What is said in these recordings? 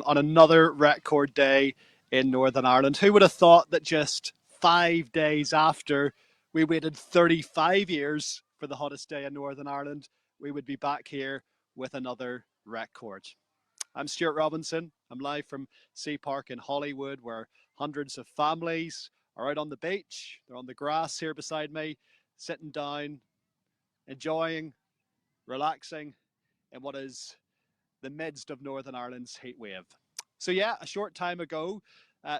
on another record day in Northern Ireland. Who would have thought that just 5 days after we waited 35 years for the hottest day in Northern Ireland, we would be back here with another record? I'm Stuart Robinson. I'm live from Sea Park in Hollywood, where hundreds of families are out on the beach. They're on the grass here beside me, sitting down, enjoying, relaxing in what is the midst of Northern Ireland's heat wave. So yeah, a short time ago,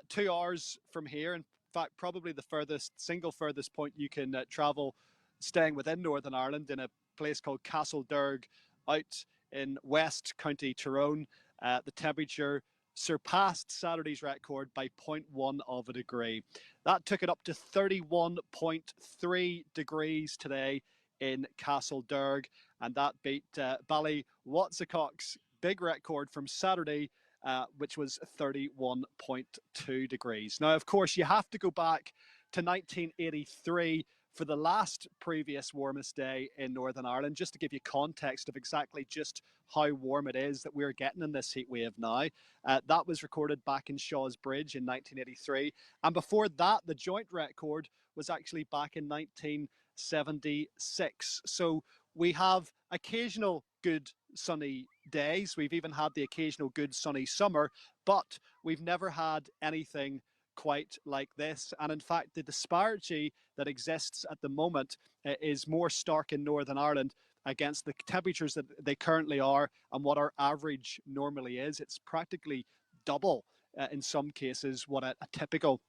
2 hours from here, in fact, probably the single furthest point you can travel staying within Northern Ireland, in a place called Castlederg out in West County Tyrone, the temperature surpassed Saturday's record by zero point 0.1 of a degree. That took it up to 31.3 degrees today in Castlederg, and that beat Ballywatsicoc's big record from Saturday, which was 31.2 degrees. Now, of course, you have to go back to 1983 for the last previous warmest day in Northern Ireland, just to give you context of exactly just how warm it is that we're getting in this heat wave now. That was recorded back in Shaw's Bridge in 1983. And before that, the joint record was actually back in 1976. So we have occasional good sunny days. We've even had the occasional good sunny summer, but we've never had anything quite like this. And in fact, the disparity that exists at the moment is more stark in Northern Ireland against the temperatures that they currently are and what our average normally is. It's practically double in some cases what a typical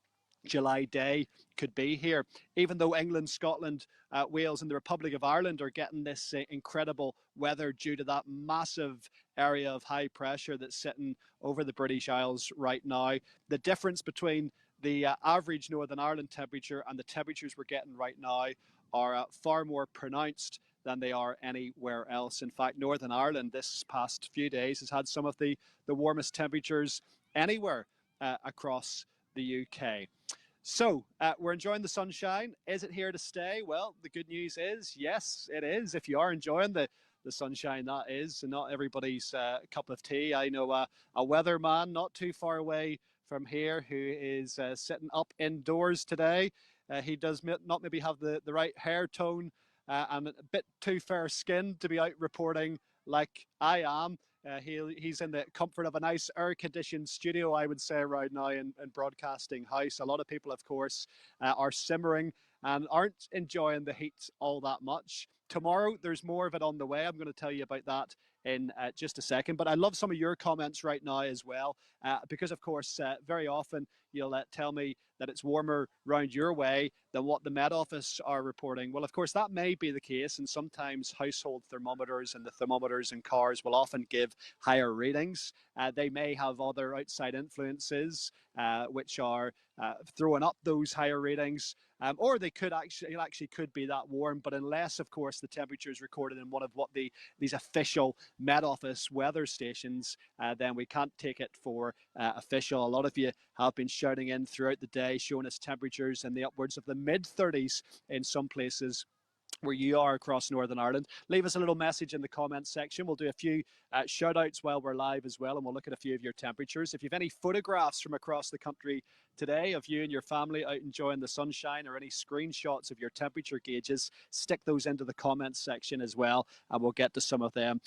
July day could be here. Even though England, Scotland, Wales, and the Republic of Ireland are getting this incredible weather due to that massive area of high pressure that's sitting over the British Isles right now, the difference between the average Northern Ireland temperature and the temperatures we're getting right now are far more pronounced than they are anywhere else. In fact, Northern Ireland this past few days has had some of the warmest temperatures anywhere across the UK. So we're enjoying the sunshine. Is it here to stay? Well, the good news is, yes, it is. If you are enjoying the sunshine, that is, and not everybody's cup of tea. I know a weatherman not too far away from here who is sitting up indoors today. He does not maybe have the right hair tone and a bit too fair skin to be out reporting like I am. He's in the comfort of a nice air-conditioned studio, I would say, right now in Broadcasting House. A lot of people, of course, are simmering and aren't enjoying the heat all that much. Tomorrow, there's more of it on the way. I'm going to tell you about that in just a second. But I love some of your comments right now as well, because, of course, very often you'll tell me that it's warmer round your way than what the Met Office are reporting. Well, of course, that may be the case, and sometimes household thermometers and the thermometers in cars will often give higher readings. They may have other outside influences which are throwing up those higher readings, or they could actually could be that warm. But unless, of course, the temperature is recorded in one of what these official Met Office weather stations, then we can't take it for official. A lot of you have been shouting in throughout the day, showing us temperatures in the upwards of the mid-30s in some places where you are across Northern Ireland. Leave us a little message in the comments section. We'll do a few shout outs while we're live as well, and we'll look at a few of your temperatures. If you have any photographs from across the country today of you and your family out enjoying the sunshine, or any screenshots of your temperature gauges, stick those into the comments section as well, and we'll get to some of them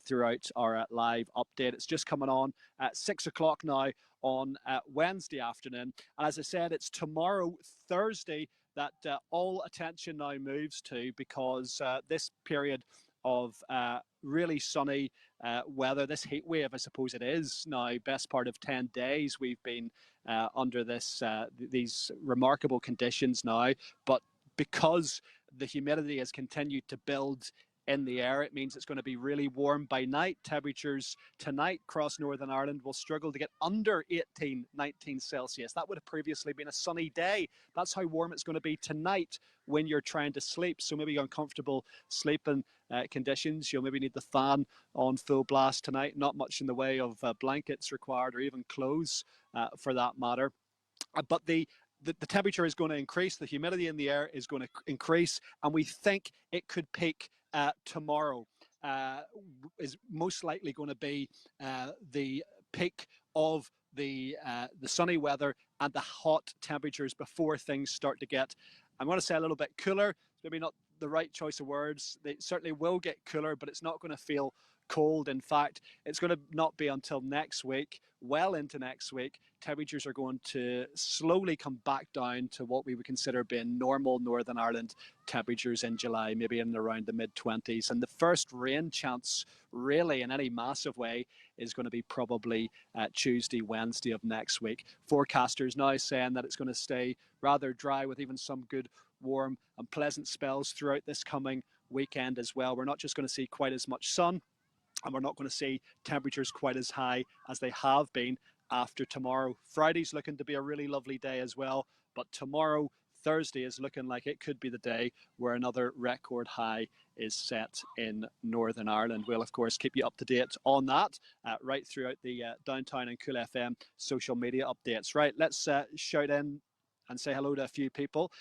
throughout our live update. It's just coming on at 6 o'clock now on Wednesday afternoon. And as I said, it's tomorrow, Thursday, that all attention now moves to, because this period of really sunny weather, this heat wave, I suppose it is now, best part of 10 days we've been under these remarkable conditions now. But because the humidity has continued to build in the air, it means it's going to be really warm by night. Temperatures tonight across Northern Ireland will struggle to get under 18, 19 Celsius. That would have previously been a sunny day. That's how warm it's going to be tonight when you're trying to sleep. So maybe uncomfortable sleeping conditions. You'll maybe need the fan on full blast tonight. Not much in the way of blankets required, or even clothes for that matter. But the temperature is going to increase, the humidity in the air is going to increase, and we think it could peak tomorrow. Is most likely going to be the peak of the sunny weather and the hot temperatures before things start to get, I'm going to say, a little bit cooler. Maybe not the right choice of words. They certainly will get cooler, but it's not going to feel cold. In fact, it's going to not be until next week, well into next week, temperatures are going to slowly come back down to what we would consider being normal Northern Ireland temperatures in July, maybe in around the mid-20s. And the first rain chance, really, in any massive way, is going to be probably Tuesday, Wednesday of next week. Forecasters now saying that it's going to stay rather dry with even some good warm and pleasant spells throughout this coming weekend as well. We're not just going to see quite as much sun, and we're not going to see temperatures quite as high as they have been after tomorrow. Friday's looking to be a really lovely day as well, but tomorrow, Thursday, is looking like it could be the day where another record high is set in Northern Ireland. We'll, of course, keep you up to date on that right throughout the Downtown and Cool FM social media updates. Right, let's shout in and say hello to a few people.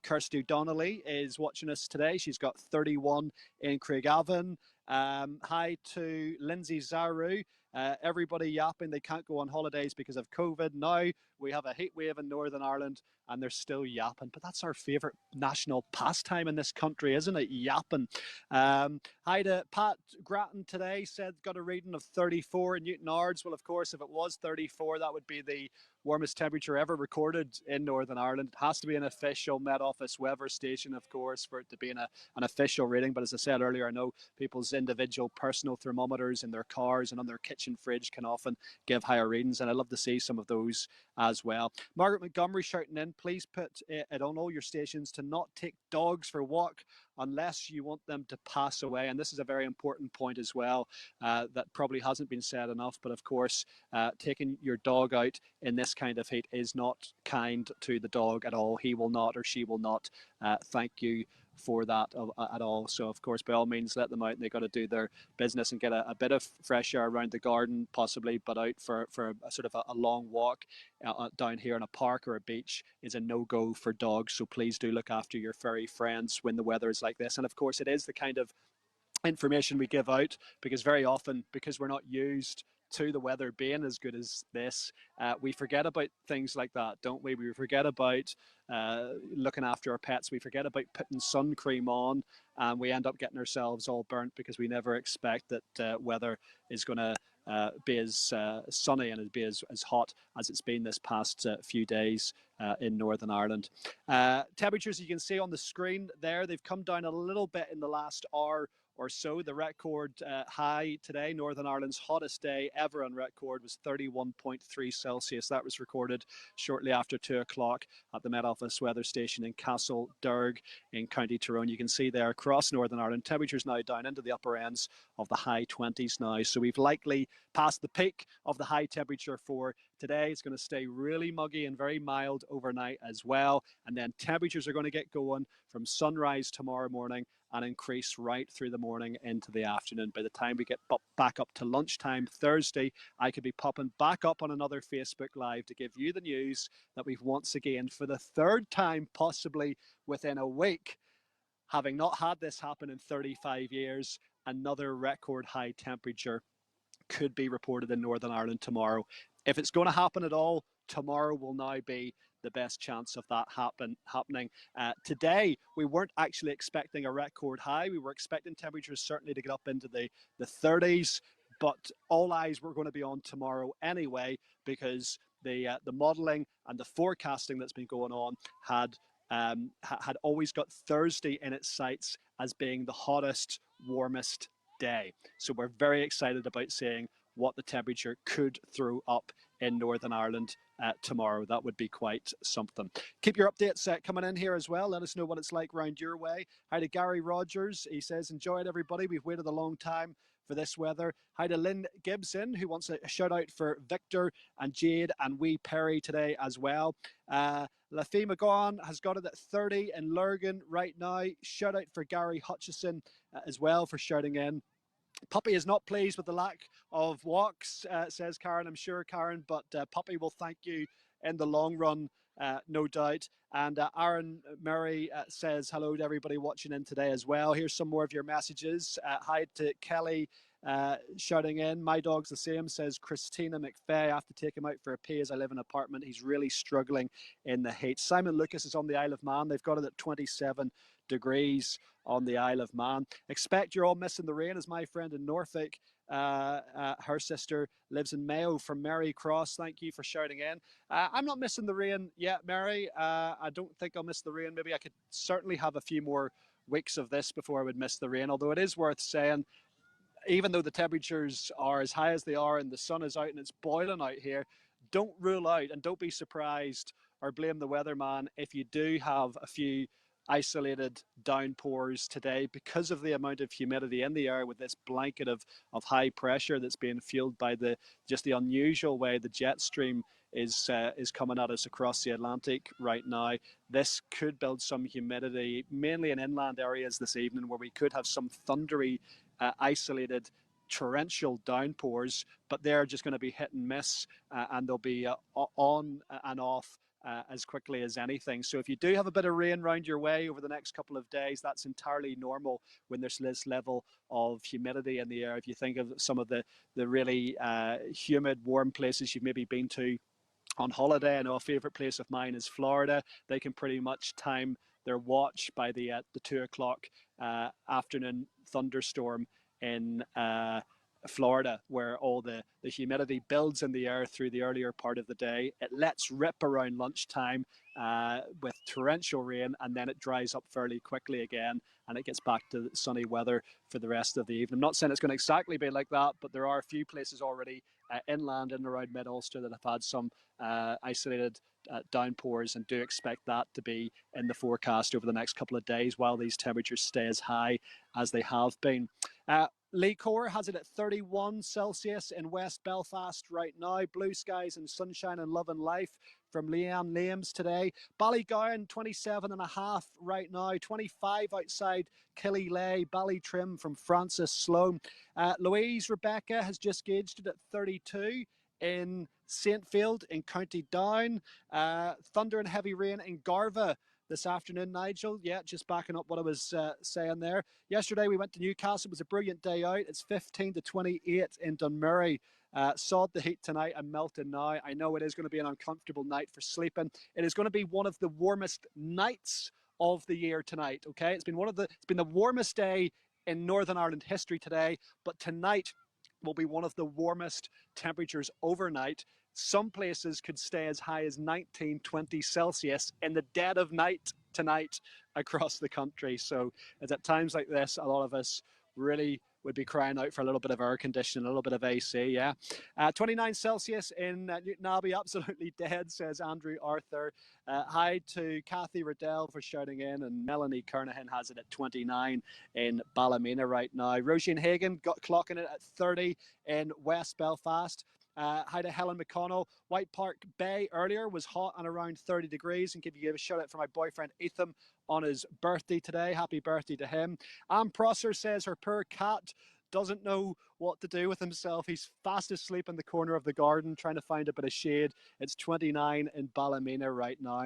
Kirsty Donnelly is watching us today. She's got 31 in Craigavon. Hi to Lindsay Zaru. Everybody yapping they can't go on holidays because of COVID. Now we have a heat wave in Northern Ireland and they're still yapping. But that's our favourite national pastime in this country, isn't it? Yapping. Hi to Pat Grattan today. Said got a reading of 34 in Newton Ards. Well, of course, if it was 34, that would be the warmest temperature ever recorded in Northern Ireland. It has to be an official Met Office weather station, of course, for it to be an official reading. But as I said earlier, I know people's individual personal thermometers in their cars and on their kitchen fridge can often give higher readings, and I'd love to see some of those as well. Margaret Montgomery shouting in, please put it on all your stations to not take dogs for a walk unless you want them to pass away. And this is a very important point as well that probably hasn't been said enough. But of course, taking your dog out in this kind of heat is not kind to the dog at all. He will not, or she will not thank you for that at all. So of course, by all means, let them out, and they've got to do their business and get a bit of fresh air around the garden possibly, but out for a sort of a long walk down here in a park or a beach is a no-go for dogs. So please do look after your furry friends when the weather is like this. And of course, it is the kind of information we give out because very often, because we're not used to the weather being as good as this, we forget about things like that, don't we? We forget about looking after our pets. We forget about putting sun cream on, and we end up getting ourselves all burnt because we never expect that weather is going to be as sunny and be as hot as it's been this past few days in Northern Ireland. Temperatures, you can see on the screen there, they've come down a little bit in the last hour or so. The record high today, Northern Ireland's hottest day ever on record, was 31.3 Celsius. That was recorded shortly after 2 o'clock at the Met Office weather station in Castlederg in County Tyrone. You can see there across Northern Ireland, temperatures now down into the upper ends of the high 20s now. So we've likely passed the peak of the high temperature for today. It's going to stay really muggy and very mild overnight as well. And then temperatures are going to get going from sunrise tomorrow morning and increase right through the morning into the afternoon. By the time we get back up to lunchtime Thursday, I could be popping back up on another Facebook Live to give you the news that we've once again, for the third time possibly within a week, having not had this happen in 35 years, another record high temperature could be reported in Northern Ireland tomorrow. If it's going to happen at all, tomorrow will now be the best chance of that happening. Today, we weren't actually expecting a record high. We were expecting temperatures certainly to get up into the 30s, but all eyes were going to be on tomorrow anyway, because the modelling and the forecasting that's been going on had always got Thursday in its sights as being the hottest, warmest day. So we're very excited about seeing what the temperature could throw up in Northern Ireland tomorrow. That would be quite something. Keep your updates coming in here as well. Let us know what it's like round your way. Hi to Gary Rogers. He says, enjoy it, everybody. We've waited a long time for this weather. Hi to Lynn Gibson, who wants a shout out for Victor and Jade and wee Perry today as well. Lafie McGaughan has got it at 30 in Lurgan right now. Shout out for Gary Hutchison as well for shouting in. Puppy is not pleased with the lack of walks, says Karen. I'm sure, Karen, but Puppy will thank you in the long run, no doubt. And Aaron Murray says hello to everybody watching in today as well. Here's some more of your messages. Hi to Kelly shouting in. My dog's the same, says Christina McFay. I have to take him out for a pee as I live in an apartment. He's really struggling in the heat. Simon Lucas is on the Isle of Man. They've got it at 27 degrees on the Isle of Man. Expect you're all missing the rain, as my friend in Norfolk, her sister lives in Mayo, from Mary Cross. Thank you for shouting in. I'm not missing the rain yet, Mary. I don't think I'll miss the rain. Maybe I could certainly have a few more weeks of this before I would miss the rain, although it is worth saying, even though the temperatures are as high as they are and the sun is out and it's boiling out here, don't rule out and don't be surprised or blame the weatherman if you do have a few isolated downpours today, because of the amount of humidity in the air with this blanket of high pressure that's being fueled by the unusual way the jet stream is coming at us across the Atlantic right now. This could build some humidity, mainly in inland areas this evening, where we could have some thundery, isolated torrential downpours, but they're just going to be hit and miss, and they'll be on and off as quickly as anything. So if you do have a bit of rain round your way over the next couple of days, that's entirely normal when there's this level of humidity in the air. If you think of some of the really humid, warm places you've maybe been to on holiday, I know a favorite place of mine is Florida. They can pretty much time their watch by the 2 o'clock afternoon thunderstorm in Florida, where all the humidity builds in the air through the earlier part of the day. It lets rip around lunchtime with torrential rain, and then it dries up fairly quickly again, and it gets back to sunny weather for the rest of the evening. I'm not saying it's going to exactly be like that, but there are a few places already inland and around mid-Ulster that have had some isolated downpours, and do expect that to be in the forecast over the next couple of days while these temperatures stay as high as they have been. Lee Core has it at 31 Celsius in West Belfast right now. Blue skies and sunshine and love and life from Leanne Lames today. Ballygowan 27.5 right now. 25 outside Killylay. Ballytrim from Francis Sloan. Louise Rebecca has just gauged it at 32 in Saintfield in County Down. Thunder and heavy rain in Garva this afternoon, Nigel. Yeah, just backing up what I was saying there. Yesterday we went to Newcastle. It was a brilliant day out. It's 15 to 28 in Dunmurray. Sod the heat tonight and melting now. I know it is going to be an uncomfortable night for sleeping. It is going to be one of the warmest nights of the year tonight. Okay, it's been the warmest day in Northern Ireland history today, but tonight will be one of the warmest temperatures overnight. Some places could stay as high as 19, 20 Celsius in the dead of night tonight across the country. So it's at times like this, a lot of us really would be crying out for a little bit of air conditioning, a little bit of AC, yeah. 29 Celsius in Newtownabbey, absolutely dead, says Andrew Arthur. Hi to Kathy Riddell for shouting in, and Melanie Kernahan has it at 29 in Ballymena right now. Roisin Hagan got clocking it at 30 in West Belfast. Hi to Helen McConnell. White Park Bay earlier was hot and around 30 degrees, and give a shout out for my boyfriend Ethan on his birthday today. Happy birthday to him. Anne Prosser says her poor cat doesn't know what to do with himself. He's fast asleep in the corner of the garden trying to find a bit of shade. It's 29 in Ballymena right now.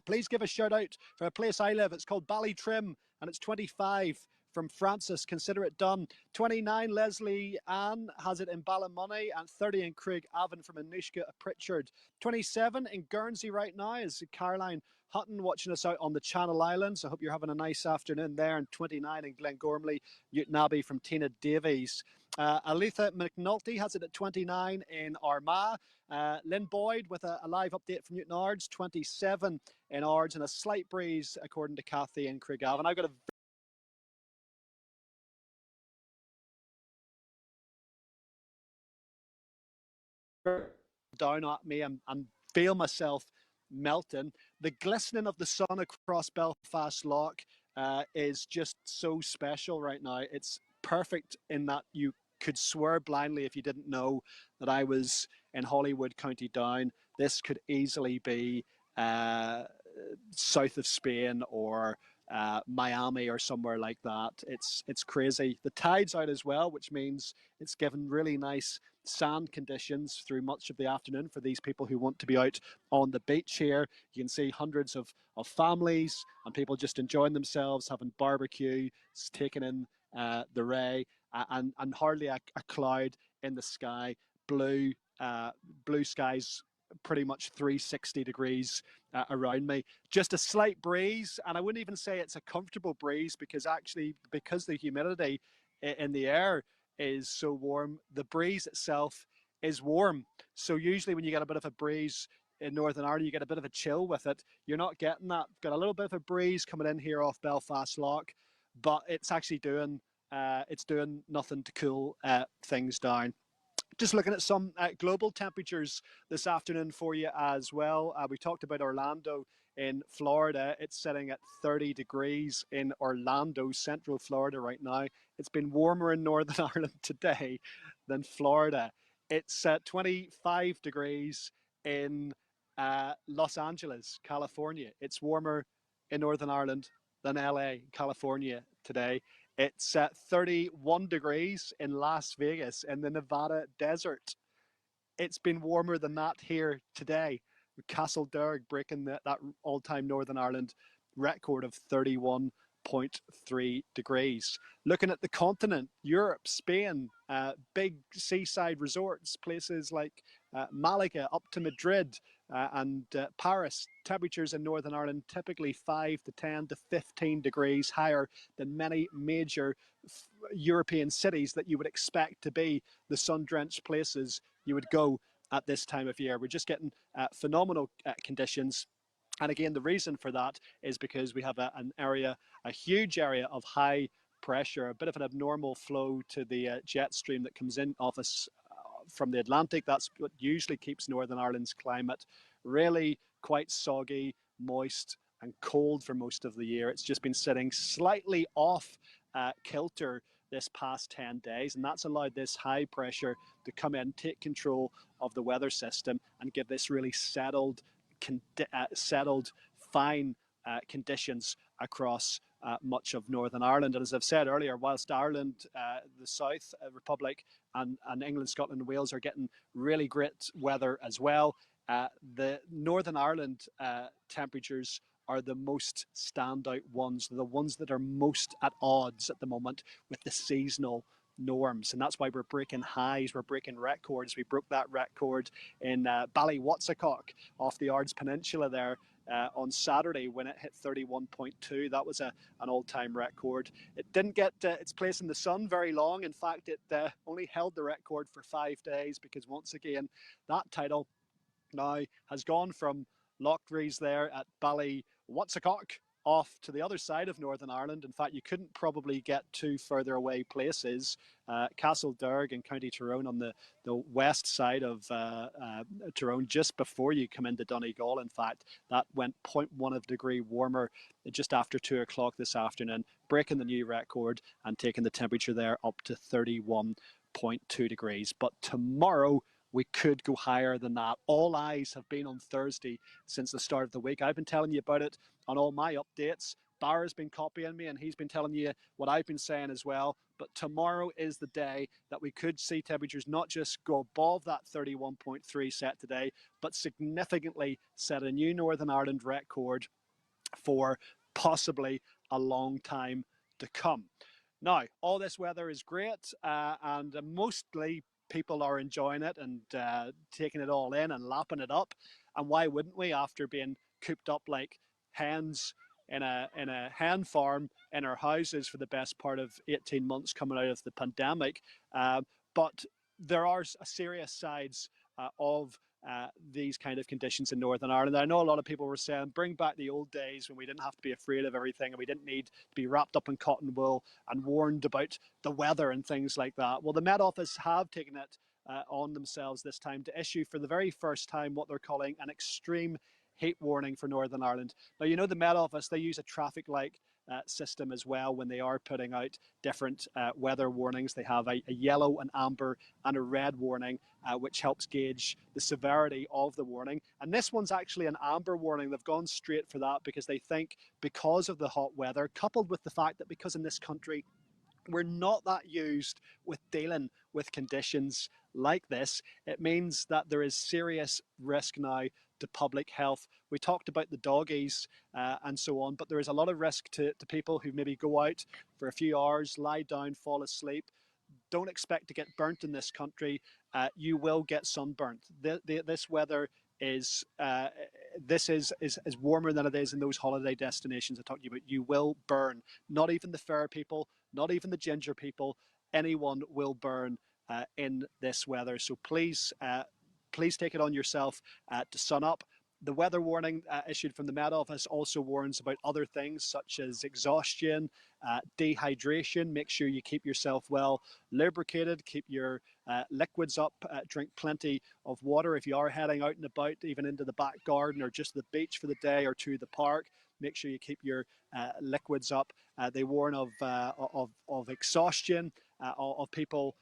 Please give a shout out for a place I live. It's called Ballytrim, and it's 25 from Francis. Consider it done. 29, Leslie Ann has it in Ballymoney, and 30 in Craig Avon from Anushka Pritchard. 27 in Guernsey right now is Caroline Hutton watching us out on the Channel Islands. I hope you're having a nice afternoon there. And 29 in Glengormley, Newtownabbey from Tina Davies. Aletha McNulty has it at 29 in Armagh. Lynn Boyd with a live update from Newton Ards, 27 in Ards, and a slight breeze according to Kathy in Craigavon. I've got a down at me and feel myself melting. The glistening of the sun across Belfast Lough is just so special right now. It's perfect in that you could swear blindly if you didn't know that I was in Holywood, County Down. This could easily be south of Spain or Miami or somewhere like that. It's crazy. The tide's out as well, which means it's given really nice sand conditions through much of the afternoon for these people who want to be out on the beach here. You can see hundreds of families and people just enjoying themselves, having barbecue, taking in the ray. and hardly a cloud in the sky. Blue, uh, blue skies pretty much 360 degrees around me. Just a slight breeze, and I wouldn't even say it's a comfortable breeze because actually, because the humidity in the air is so warm, the breeze itself is warm. So usually, when you get a bit of a breeze in Northern Ireland, you get a bit of a chill with it. You're not getting that. Got a little bit of a breeze coming in here off Belfast Lough, but it's actually doing nothing to cool things down. Just looking at some global temperatures this afternoon for you as well. We talked about Orlando in Florida. It's sitting at 30 degrees in Orlando, Central Florida right now. It's been warmer in Northern Ireland today than Florida. It's 25 degrees in Los Angeles, California. It's warmer in Northern Ireland than LA, California today. It's 31 degrees in Las Vegas in the Nevada desert. It's been warmer than that here today. Castlederg breaking that all-time Northern Ireland record of 31.3 degrees. Looking at the continent, Europe, Spain, big seaside resorts, places like Malaga up to Madrid and Paris. Temperatures in Northern Ireland typically 5 to 10 to 15 degrees higher than many major European cities that you would expect to be the sun-drenched places you would go at this time of year. We're just getting phenomenal conditions. And again, the reason for that is because we have a huge area of high pressure, a bit of an abnormal flow to the jet stream that comes in off us from the Atlantic. That's what usually keeps Northern Ireland's climate really quite soggy, moist, and cold for most of the year. It's just been sitting slightly off kilter this past 10 days, and that's allowed this high pressure to come in, take control of the weather system, and give this really settled, fine conditions across much of Northern Ireland. And as I've said earlier, whilst Ireland, the South Republic, and England, Scotland, and Wales are getting really great weather as well, the Northern Ireland temperatures are the most standout ones, the ones that are most at odds at the moment with the seasonal norms. And that's why we're breaking highs, we're breaking records. We broke that record in Ballywatsacock off the Ards Peninsula there on Saturday when it hit 31.2. That was an all-time record. It didn't get its place in the sun very long. In fact, it only held the record for 5 days because once again, that title now has gone from Lochrees there at Ballywatsacock off to the other side of Northern Ireland. In fact, you couldn't probably get two further away places. Castlederg in County Tyrone on the west side of Tyrone, just before you come into Donegal. In fact, that went 0.1 of a degree warmer just after 2 o'clock this afternoon, breaking the new record and taking the temperature there up to 31.2 degrees. But tomorrow, we could go higher than that. All eyes have been on Thursday since the start of the week. I've been telling you about it on all my updates. Barra's been copying me and he's been telling you what I've been saying as well. But tomorrow is the day that we could see temperatures not just go above that 31.3 set today, but significantly set a new Northern Ireland record for possibly a long time to come. Now, all this weather is great and mostly people are enjoying it and taking it all in and lapping it up. And why wouldn't we, after being cooped up like hens in a hen farm in our houses for the best part of 18 months coming out of the pandemic? But there are serious sides of these kind of conditions in Northern Ireland. I know a lot of people were saying, bring back the old days when we didn't have to be afraid of everything and we didn't need to be wrapped up in cotton wool and warned about the weather and things like that. Well, the Met Office have taken it on themselves this time to issue for the very first time what they're calling an extreme heat warning for Northern Ireland. Now, you know, the Met Office, they use a traffic light system as well when they are putting out different weather warnings. They have a yellow, an amber, and a red warning, which helps gauge the severity of the warning. And this one's actually an amber warning. They've gone straight for that because they think because of the hot weather, coupled with the fact that because in this country we're not that used with dealing with conditions like this, it means that there is serious risk now to public health. We talked about the doggies and so on, but there is a lot of risk to people who maybe go out for a few hours, lie down, fall asleep. don't expect to get burnt in this country. You will get sunburnt. This weather is is warmer than it is in those holiday destinations I talked to you about. You will burn. Not even the fair people, not even the ginger people, anyone will burn in this weather. So please take it on yourself to sun up. The weather warning issued from the Met Office also warns about other things such as exhaustion, dehydration. Make sure you keep yourself well lubricated, keep your liquids up, drink plenty of water. If you are heading out and about, even into the back garden or just the beach for the day or to the park, make sure you keep your liquids up. They warn of exhaustion, of people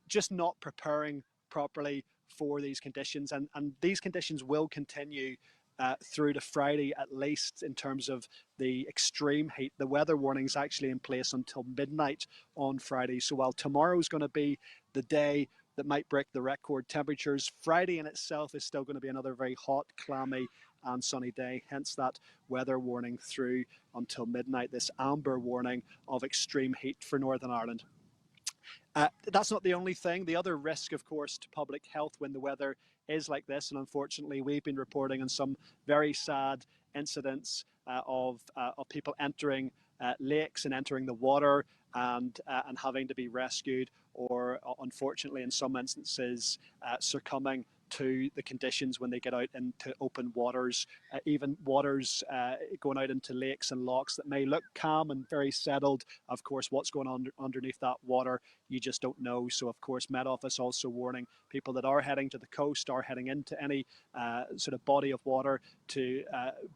just not preparing properly for these conditions, and these conditions will continue through to Friday at least in terms of the extreme heat. The weather warning is actually in place until midnight on Friday. So while tomorrow is going to be the day that might break the record temperatures, Friday in itself is still going to be another very hot, clammy and sunny day, hence that weather warning through until midnight, this amber warning of extreme heat for Northern Ireland. That's not the only thing. The other risk, of course, to public health when the weather is like this, and unfortunately we've been reporting on some very sad incidents of people entering lakes and entering the water and having to be rescued, or unfortunately in some instances succumbing to the conditions when they get out into open waters, even waters going out into lakes and lochs that may look calm and very settled. Of course, what's going on underneath that water, you just don't know. So, of course, Met Office also warning people that are heading to the coast, are heading into any sort of body of water, to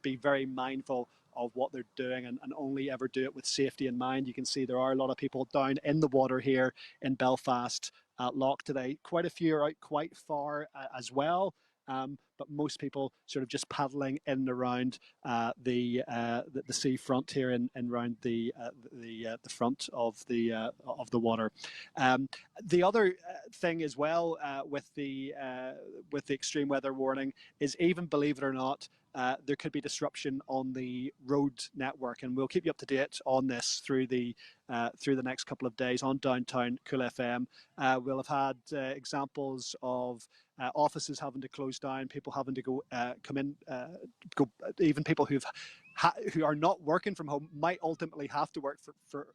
be very mindful of what they're doing and only ever do it with safety in mind. You can see there are a lot of people down in the water here in Belfast Loch today. Quite a few are out quite far as well, but most people sort of just paddling in and around the sea front here and around the front of the water. The other thing as well with the extreme weather warning is, even believe it or not, there could be disruption on the road network, and we'll keep you up to date on this through the next couple of days on Downtown Cool FM. We'll have had examples of offices having to close down, people having to go, even people who are not working from home might ultimately have to work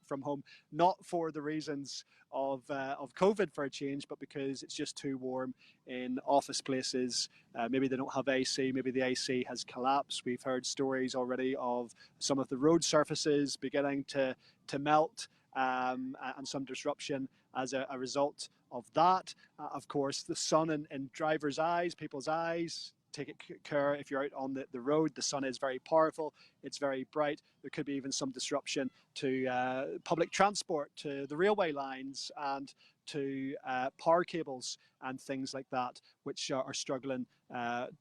from home, not for the reasons of COVID for a change, but because it's just too warm in office places. Maybe they don't have AC, maybe the AC has collapsed. We've heard stories already of some of the road surfaces beginning to melt, and some disruption as a result of that. Of course, the sun in drivers' eyes, people's eyes. Take care if you're out on the road. The sun is very powerful. It's very bright. There could be even some disruption to public transport, to the railway lines, and to power cables and things like that, which are struggling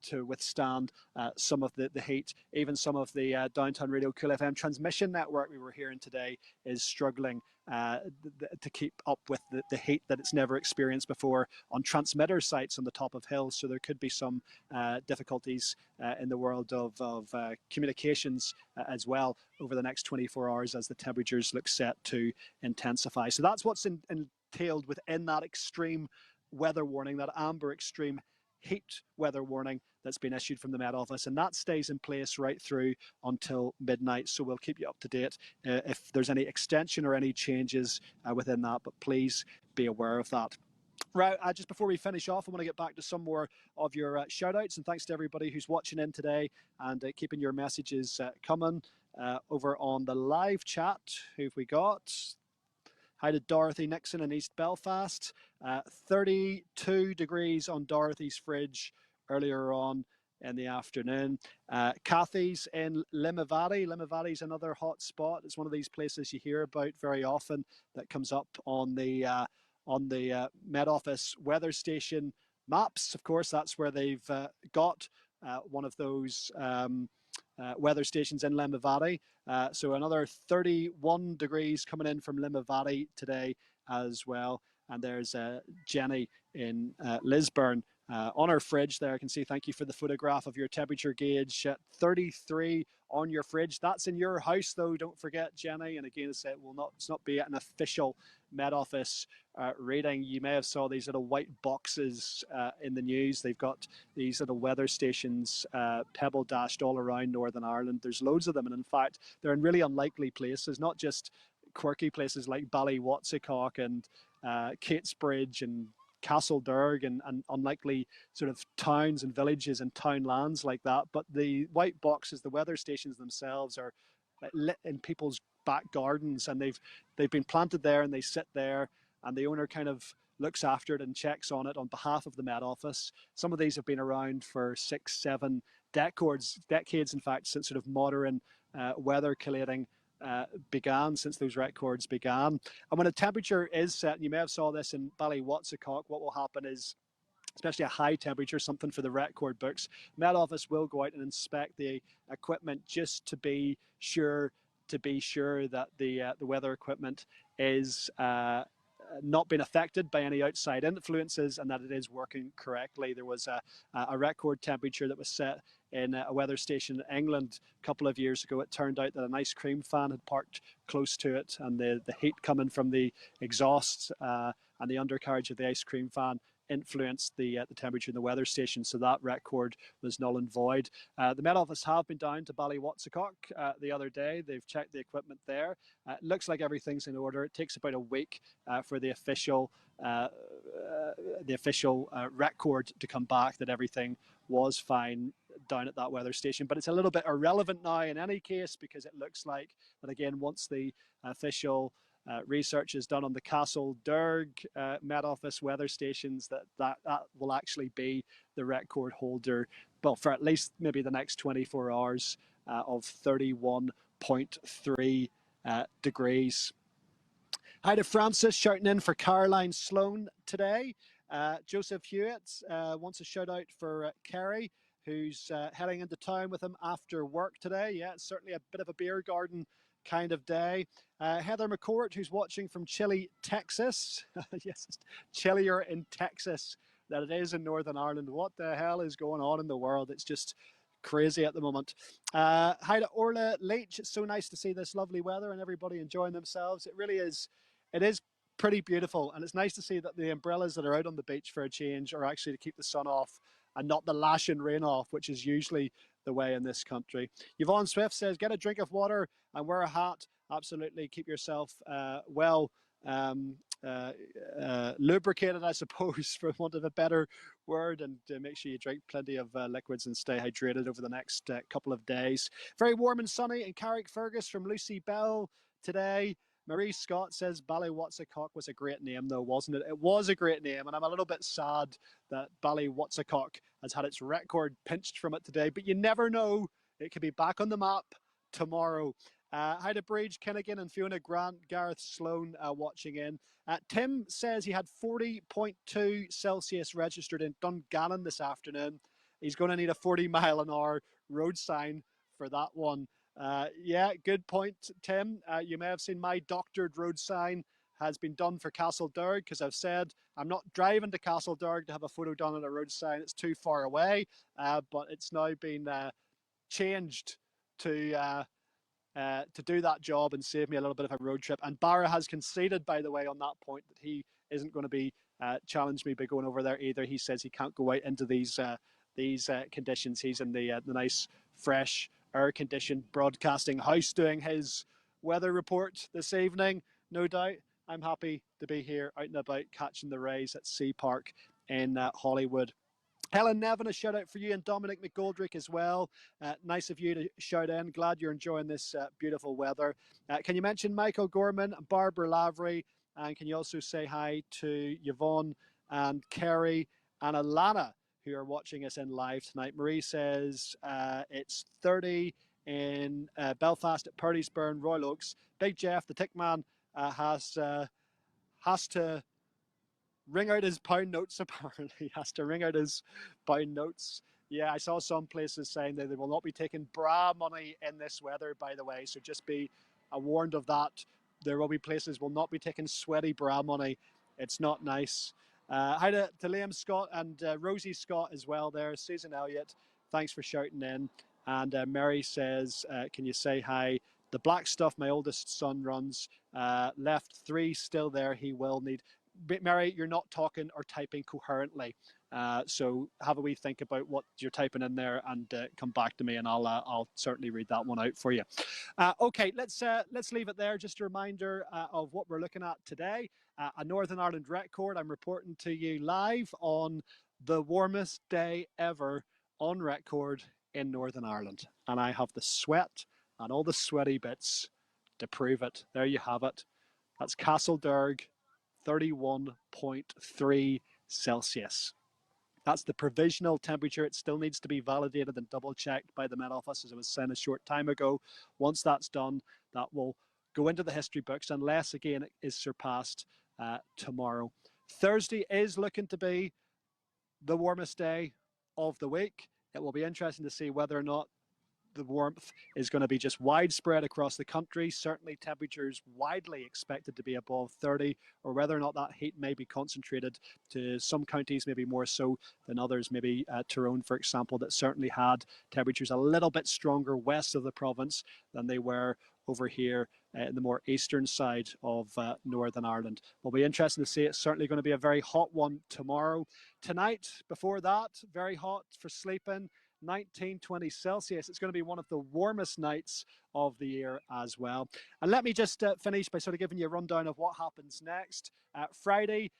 to withstand some of the heat. Even some of the Downtown Radio Cool FM transmission network we were hearing today is struggling to keep up with the heat that it's never experienced before on transmitter sites on the top of hills. So there could be some difficulties in the world of communications as well over the next 24 hours as the temperatures look set to intensify. So that's what's entailed within that extreme weather warning, that amber extreme heat weather warning that's been issued from the Met Office, and that stays in place right through until midnight. So we'll keep you up to date if there's any extension or any changes within that, but please be aware of that. Right, just before we finish off, I want to get back to some more of your shout outs, and thanks to everybody who's watching in today and keeping your messages coming over on the live chat. Who've we got? Hi to Dorothy Nixon in East Belfast. 32 degrees on Dorothy's fridge earlier on in the afternoon. Kathy's in Limavady. Limavady is another hot spot. It's one of these places you hear about very often that comes up on the Met Office weather station maps. Of course, that's where they've got one of those weather stations in Limavady. So another 31 degrees coming in from Limavady today as well. And there's Jenny in Lisburn on our fridge there. I can see, thank you for the photograph of your temperature gauge at 33 on your fridge. That's in your house, though. Don't forget, Jenny. And again, it's not be an official Met Office reading. You may have saw these little white boxes in the news. They've got these little weather stations pebble dashed all around Northern Ireland. There's loads of them, and in fact, they're in really unlikely places, not just quirky places like Ballywatsacock and Catesbridge and Castlederg and unlikely sort of towns and villages and townlands like that. But the white boxes, the weather stations themselves, are lit in people's back gardens, and they've been planted there, and they sit there, and the owner kind of looks after it and checks on it on behalf of the Met Office. Some of these have been around for 6-7 decades, in fact, since sort of modern weather collating began, since those records began. And when a temperature is set, and you may have saw this in Ballywatsacock, what will happen is, especially a high temperature, something for the record books, Met Office will go out and inspect the equipment just to be sure that the weather equipment is not been affected by any outside influences and that it is working correctly. There was a record temperature that was set in a weather station in England a couple of years ago. It turned out that an ice cream fan had parked close to it, and the heat coming from the exhausts and the undercarriage of the ice cream fan influenced the temperature in the weather station, so that record was null and void. The Met Office have been down to Ballywatsacock the other day. They've checked the equipment there. It looks like everything's in order. It takes about a week for the official record to come back that everything was fine down at that weather station. But it's a little bit irrelevant now in any case, because it looks like that, again, once the official research is done on the Castlederg Met Office weather stations, that will actually be the record holder, well, for at least maybe the next 24 hours of 31.3 degrees. Hi to Francis, shouting in for Caroline Sloan today. Joseph Hewitt wants a shout out for Kerry, who's heading into town with him after work today. Yeah, it's certainly a bit of a beer garden kind of day. Heather McCourt, who's watching from Chile, Texas. Yes, it's chillier in Texas than it is in Northern Ireland. What the hell is going on in the world? It's just crazy at the moment. Hi to Orla Leach. It's so nice to see this lovely weather and everybody enjoying themselves. It really is. It is pretty beautiful, and it's nice to see that the umbrellas that are out on the beach for a change are actually to keep the sun off and not the lashing rain off, which is usually the way in this country. Yvonne Swift says, get a drink of water and wear a hat. Absolutely. Keep yourself lubricated, I suppose, for want of a better word, and make sure you drink plenty of liquids and stay hydrated over the next couple of days. Very warm and sunny in Carrickfergus from Lucy Bell today. Marie Scott says Ballywatsacock was a great name, though, wasn't it? It was a great name, and I'm a little bit sad that Ballywatsacock has had its record pinched from it today, but you never know. It could be back on the map tomorrow. Hi to Bridge, Kinnigan and Fiona Grant, Gareth Sloan watching in. Tim says he had 40.2 Celsius registered in Dungannon this afternoon. He's going to need a 40-mile-an-hour road sign for that one. Yeah, good point, Tim. You may have seen my doctored road sign has been done for Castlederg, because I've said I'm not driving to Castlederg to have a photo done on a road sign. It's too far away, but it's now been changed to do that job and save me a little bit of a road trip. And Barra has conceded, by the way, on that point, that he isn't going to be challenge me by going over there either. He says he can't go out into these conditions. He's in the nice, fresh, air-conditioned broadcasting house doing his weather report this evening. No doubt. I'm happy to be here out and about catching the rays at Sea Park in Hollywood. Helen Nevin, a shout out for you, and Dominic McGoldrick as well. Nice of you to shout in. Glad you're enjoying this beautiful weather. Can you mention Michael Gorman, Barbara Lavery, and can you also say hi to Yvonne and Kerry and Alana, who are watching us in live tonight? Marie says it's 30 in Belfast at Purdysburn, Royal Oaks. Big Jeff, the Tickman, has to ring out his pound notes, apparently. He has to ring out his pound notes. Yeah, I saw some places saying that they will not be taking bra money in this weather, by the way, so just be warned of that. There will be places will not be taking sweaty bra money. It's not nice. Hi to Liam Scott and Rosie Scott as well there. Susan Elliott, thanks for shouting in. And Mary says, can you say hi? The black stuff my oldest son runs, left 3 still there. He will need. Mary, you're not talking or typing coherently. So have a wee think about what you're typing in there and come back to me, and I'll certainly read that one out for you. Okay, let's leave it there. Just a reminder of what we're looking at today. A Northern Ireland record. I'm reporting to you live on the warmest day ever on record in Northern Ireland, and I have the sweat and all the sweaty bits to prove it. There you have it. That's Castlederg, 31.3 Celsius. That's the provisional temperature. It still needs to be validated and double checked by the Met Office, as I was saying a short time ago. Once that's done, that will go into the history books, unless, again, it is surpassed tomorrow. Thursday is looking to be the warmest day of the week. It will be interesting to see whether or not the warmth is going to be just widespread across the country. Certainly temperatures widely expected to be above 30, or whether or not that heat may be concentrated to some counties, maybe more so than others, maybe Tyrone, for example, that certainly had temperatures a little bit stronger west of the province than they were over here in the more eastern side of Northern Ireland. Will be interesting to see. It's certainly going to be a very hot one tomorrow. Tonight, before that, very hot for sleeping. 19, 20 Celsius. It's going to be one of the warmest nights of the year as well. And let me just finish by sort of giving you a rundown of what happens next. Friday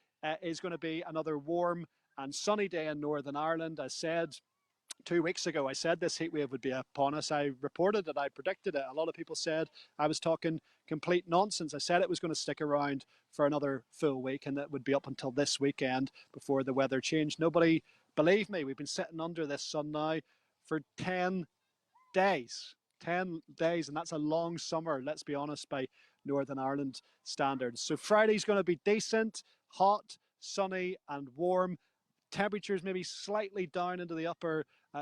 is going to be another warm and sunny day in Northern Ireland. I said 2 weeks ago, I said this heat wave would be upon us. I reported it, I predicted it. A lot of people said I was talking complete nonsense. I said it was going to stick around for another full week and that would be up until this weekend before the weather changed. Nobody believed me. We've been sitting under this sun now for 10 days. 10 days, and that's a long summer, let's be honest, by Northern Ireland standards. So Friday's going to be decent, hot, sunny, and warm. Temperatures maybe slightly down into the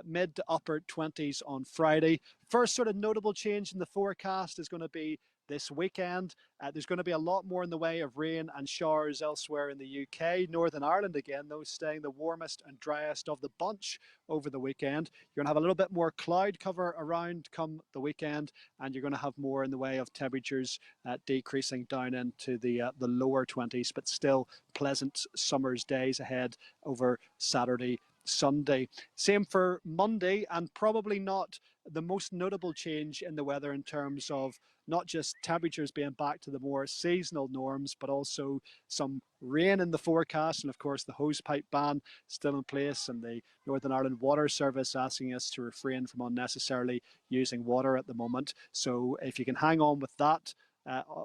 mid to upper 20s on Friday. First sort of notable change in the forecast is going to be this weekend. There's going to be a lot more in the way of rain and showers elsewhere in the UK. Northern Ireland, again, though, staying the warmest and driest of the bunch over the weekend. You're going to have a little bit more cloud cover around come the weekend, and you're going to have more in the way of temperatures decreasing down into the lower 20s, but still pleasant summer's days ahead over Saturday, Sunday. Same for Monday, and probably not the most notable change in the weather in terms of not just temperatures being back to the more seasonal norms, but also some rain in the forecast. And of course, the hosepipe ban still in place, and the Northern Ireland Water Service asking us to refrain from unnecessarily using water at the moment. So if you can hang on with that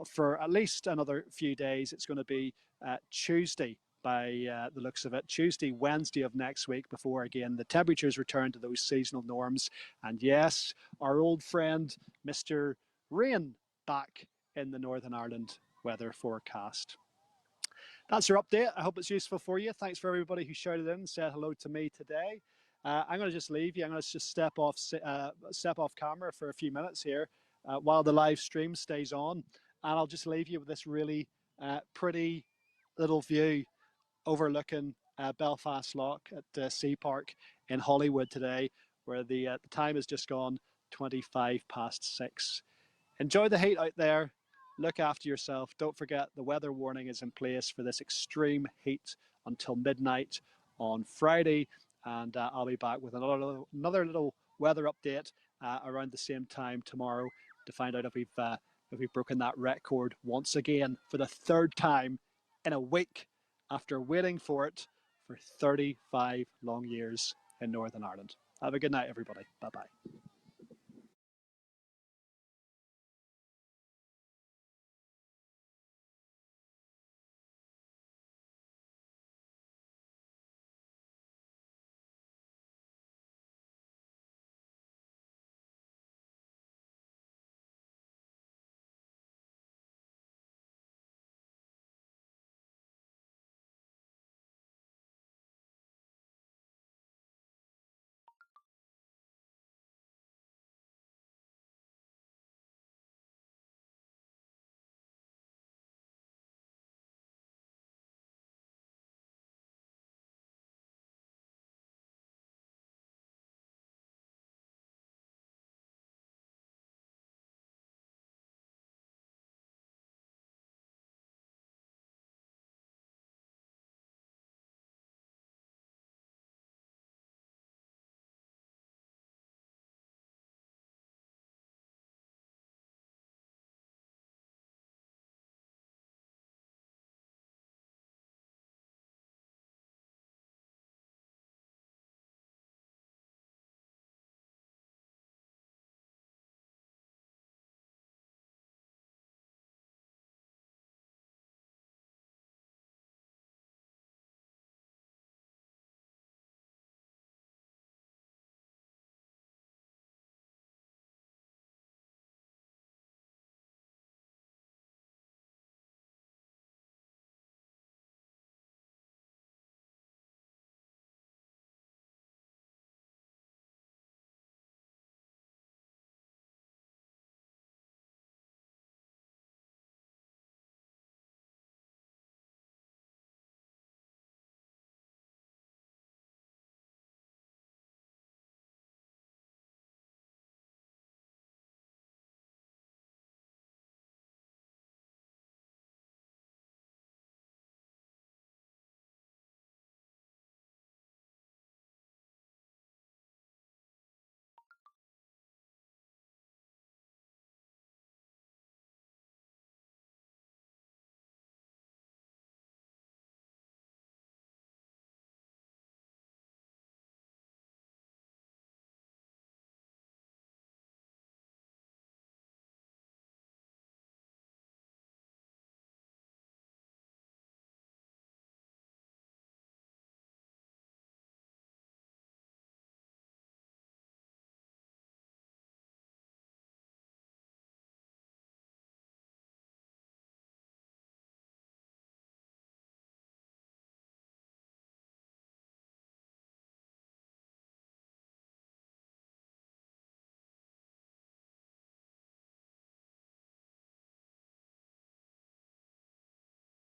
for at least another few days, it's going to be Tuesday by the looks of it. Tuesday, Wednesday of next week before, again, the temperatures return to those seasonal norms. And yes, our old friend, Mr. Rain, back in the Northern Ireland weather forecast. That's your update. I hope it's useful for you. Thanks for everybody who shouted in and said hello to me today. I'm going to just leave you. I'm going to just step off camera for a few minutes here while the live stream stays on. And I'll just leave you with this really pretty little view overlooking Belfast Lough at Sea Park in Hollywood today, where the time has just gone 6:25. Enjoy the heat out there. Look after yourself. Don't forget the weather warning is in place for this extreme heat until midnight on Friday. And I'll be back with another little weather update around the same time tomorrow to find out if we've broken that record once again for the third time in a week after waiting for it for 35 long years in Northern Ireland. Have a good night, everybody. Bye-bye.